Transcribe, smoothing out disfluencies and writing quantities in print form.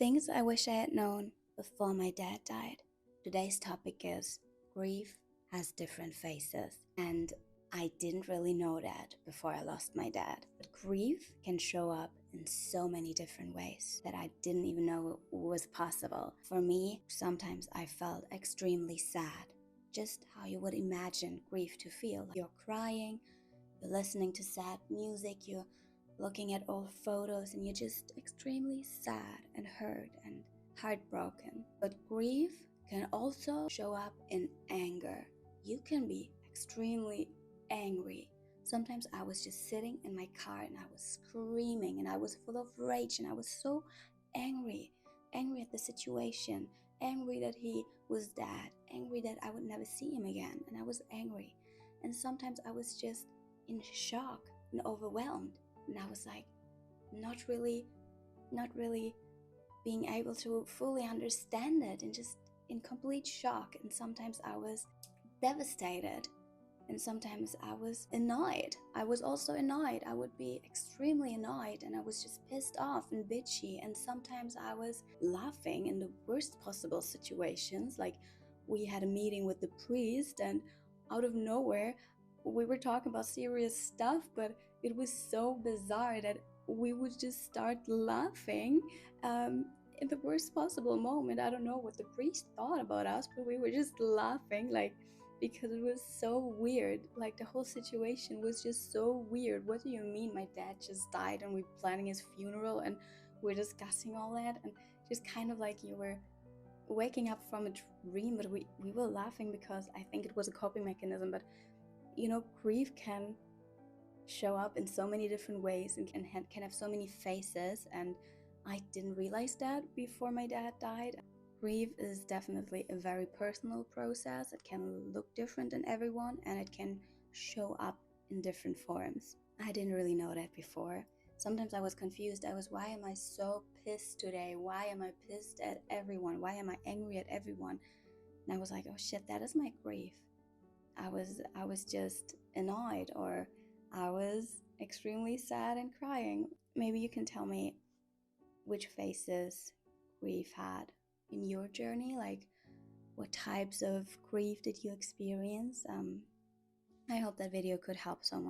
Things I wish I had known before my dad died. Today's topic is grief has different faces, and I didn't really know that before I lost my dad. But grief can show up in so many different ways that I didn't even know was possible. For me, sometimes I felt extremely sad, just how you would imagine grief to feel. You're crying, you're listening to sad music, you're looking at old photos, and you're just extremely sad and hurt and heartbroken. But grief can also show up in anger. You can be extremely angry. Sometimes I was just sitting in my car and I was screaming and I was full of rage and I was so angry at the situation, angry that he was dead, angry that I would never see him again, and I was angry. And sometimes I was just in shock and overwhelmed. And I was like, not really being able to fully understand it, and just in complete shock. And sometimes I was devastated, and sometimes I was annoyed. I was also annoyed. I would be extremely annoyed, and I was just pissed off and bitchy. And sometimes I was laughing in the worst possible situations. Like, we had a meeting with the priest, and out of nowhere we were talking about serious stuff, but it was so bizarre that we would just start laughing in the worst possible moment. I don't know what the priest thought about us, but we were just laughing, like, because it was so weird. Like, the whole situation was just so weird. What do you mean my dad just died and we're planning his funeral and we're discussing all that? And just kind of like you were waking up from a dream, but we were laughing because I think it was a coping mechanism. But you know, grief can show up in so many different ways and can have so many faces, and I didn't realize that before my dad died. Grief is definitely a very personal process. It can look different in everyone, and it can show up in different forms. I didn't really know that before. Sometimes I was confused. Why am I so pissed today? Why am I pissed at everyone? Why am I angry at everyone? And I was like, oh shit, that is my grief. I was just annoyed, or I was extremely sad and crying. Maybe you can tell me which phases grief had in your journey. Like, what types of grief did you experience? I hope that video could help someone.